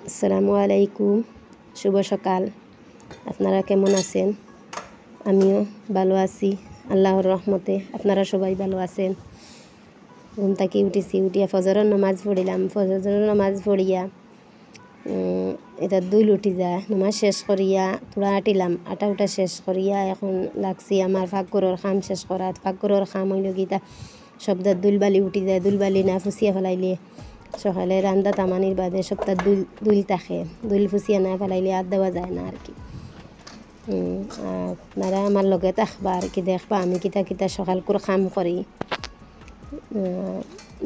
আসসালামু আলাইকুম, শুভ সকাল। আপনারা কেমন আছেন? আমিও ভালো আছি আল্লাহর রহমতে। আপনারা সবাই ভালো আছেন? ঘুম থেকে উঠিয়া ফজরের নামাজ পড়িলাম। ফজরের নামাজ পড়িয়া এটা দুই উঠি যায়, নামাজ শেষ করিয়া তোড়া আটিলাম। আটা উঠা শেষ করিয়া এখন লাগছি আমার ফাঁকঘরের খাম শেষ করাত। ফাঁকঘরের খাম হইল গীতা সপ্তাহ দুলবালি উঠি যায়, দুলবালি না ফুসিয়া ফেলাইলে সকালে রান্দা তামানির বাদে সপ্তাহ দুল থাকে, দুল ফুসিয়া না ফেলাইলে আর দেওয়া যায় না আর কি। আপনারা আমার লগে থাকবা আর কি, দেখবা আমি কিতা কিতা সকাল করে খাম করি।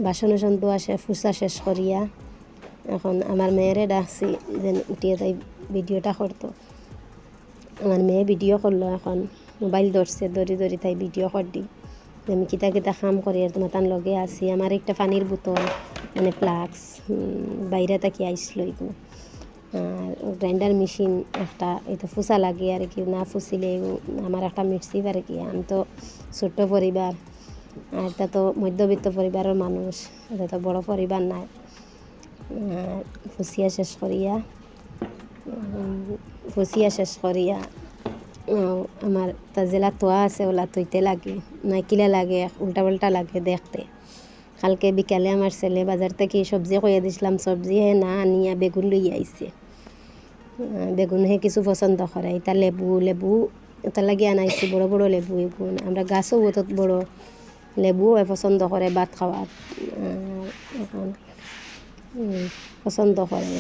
বাসন উসন ধোয়া ফুসা শেষ করিয়া এখন আমার মেয়েরে ডাকছি যে উঠিয়ে তাই ভিডিওটা করতো। আমার মেয়ে ভিডিও করলো, এখন মোবাইল ধরছে, ধরি তাই ভিডিও করদি যে আমি কিতা কিতা খাম করি আর তোমার তার লগে আছি। আমার একটা পানির বোতল মানে ফ্লাক্স বাইরে থাকি আইসলো এগুলো, আর গ্রাইন্ডার মেশিন একটা, এটা ফুসা লাগে আর কি, না ফুসিলে আমার একটা মিক্সি আর কি। আমি তো ছোট্ট পরিবার, আর এটা তো মধ্যবিত্ত পরিবারের মানুষ, এটা তো বড় পরিবার নাই। ফুসিয়া শেষ করিয়া আমার তা জেলা তোয়া আছে ওলা তৈতে লাগে না কিলা লাগে, উল্টা পাল্টা লাগে দেখতে। কালকে বিকালে আমার ছেলে বাজার থেকে সবজি কইয়া দিছিলাম, সবজি হে না আনিয়া বেগুন লইয়া আইছে। বেগুন হে কিছু পছন্দ করে, এটা লেবু এটা লাগিয়ে আনাইছি, বড় বড় লেবু এগুন। আমরা গাছও অত বড় লেবু পছন্দ করে ভাত খাওয়ার, এখন পছন্দ করে।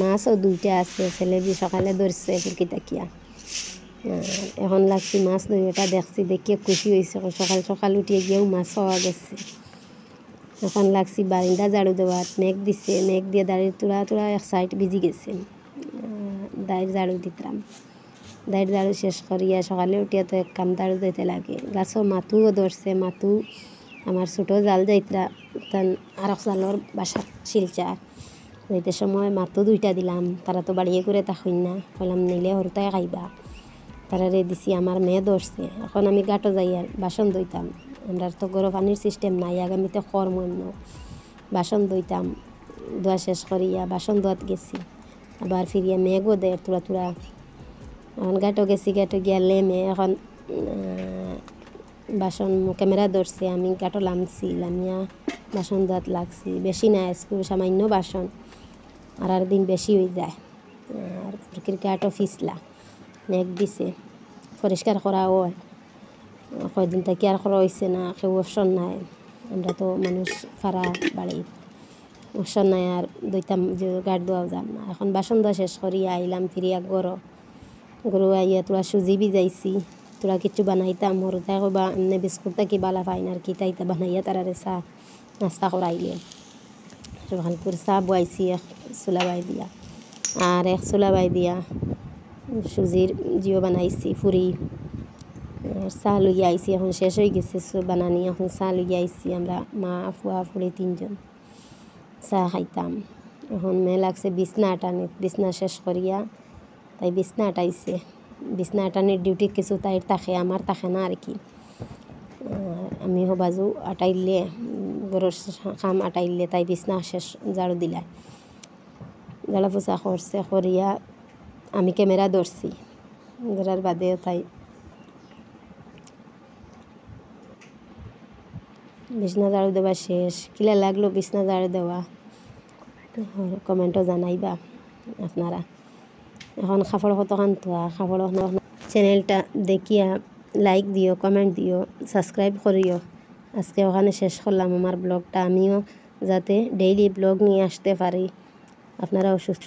মাছও দুইটা আছে, ছেলে সকালে ধরছে ফুরকি তাকিয়া। এখন লাগছি মাছ দুইটা দেখছি, দেখিয়ে খুশি হয়েছে। সকাল উঠিয়ে গিয়েও মাছ পাওয়া গেছে। এখন লাগছি বারিন্দা ঝাড়ু দেওয়ার, মেঘ দিছে, মেঘ দিয়ে দাঁড়িয়ে তোড়া এক সাইড ভিজি গেছে। দাঁড়িয়ে ঝাড়ু দিতাম, দাঁড়িয়ে ঝাড়ু শেষ করিয়া সকালে উঠিয়া তো এক কাম ঝাড়ু দিতে লাগে। গাছও মাতুও ধরছে, মাতু আমার ছোটো জাল যাইতরা তান আর এক জালর বাসা শিলচার যাইতে সময় মাতু দুইটা দিলাম। তারা তো বাড়িয়ে করে তাকইন না, কইলাম নিলে হরতায় খাইবা, তারা রে দিছি। আমার মেয়ে ধরছে। এখন আমি গাটো যাই আর বাসন ধুইতাম, আমরা তো গরম পানির সিস্টেম নাই, আগামীতে খরম বাসন ধুইতাম। ধোয়া শেষ করিয়া বাসন ধোয়াত গেছি, আবার ফিরিয়া মেঘও দেয় তোড়া। এখন গাটো গেছি, গাটো গিয়া লেমে এখন বাসন ক্যামেরা ধরছে, আমি গাটো লামিয়া বাসন ধোয়াত লাগছি। বেশি না, স্কুল সামান্য বাসন, আর দিন বেশি হয়ে যায়। আর ফুরকির গাটো ফিসলা, মেঘ দিছে, পরিষ্কার করা হয় কয়দিন থেকে আর করা হয়েছে না, কেউ অপশন নাই। আমরা তো মানুষ ফাড়া বাড়ি, অপশন নাই আর দইতাম যে গাড় ধোয়াও যান না। এখন বাসন ধোয়া শেষ করিয়া আইলাম ফিরিয়া গরু আইয়া তোরা সুজি ভিজাইছি, তোরা কিছু বানাইতাম হরতায় কবা এমনি বিস্কুট থাকি বালা পাইন আর কি, তাইতা বানাইয়া তারারে চাহ নাস্তা করাইলে। সকালপুর চাহ বয়াইছি এক চুলা বাই দিয়া, আর এক চুলা বাই দিয়া সুজির জিও বানাইছি ফুরি। চাহ লইয়া আইছি, এখন শেষ হয়ে গেছে বানানি। এখন চাহ লইয়া আইছি, আমরা মা ফুয়া ফুড়ি তিনজন চাহ খাইতাম। এখন মেয়ে লাগছে বিছনা আটানি, বিছনা শেষ করিয়া তাই বিছনা আটাইছে। বিছনা আটানির ডিউটি কিছু তাইর থাকে, আমার থাকে না আর কি। আমি হবাজু আটাইলে গরুর খাম আটাইলে তাই বিছনা শেষ ঝাড়ু দিলায়, ঝাড়া পোছা করছে করিয়া আমি ক্যামেরা ধরছি। ধরার বাদে তাই বিছনা ঝাড়ু দেওয়া শেষ। কিলা লাগলো বিছনা ঝাড়ু দেওয়া কমেন্টও জানাইবা আপনারা। এখন কাপড় কতখান ধোয়া, কাপড় চ্যানেলটা দেখিয়া লাইক দিও, কমেন্ট দিও, সাবস্ক্রাইব করিও। আজকে ওখানে শেষ করলাম আমার ব্লগটা। আমিও যাতে ডেইলি ব্লগ নিয়ে আসতে পারি, আপনারাও সুস্থ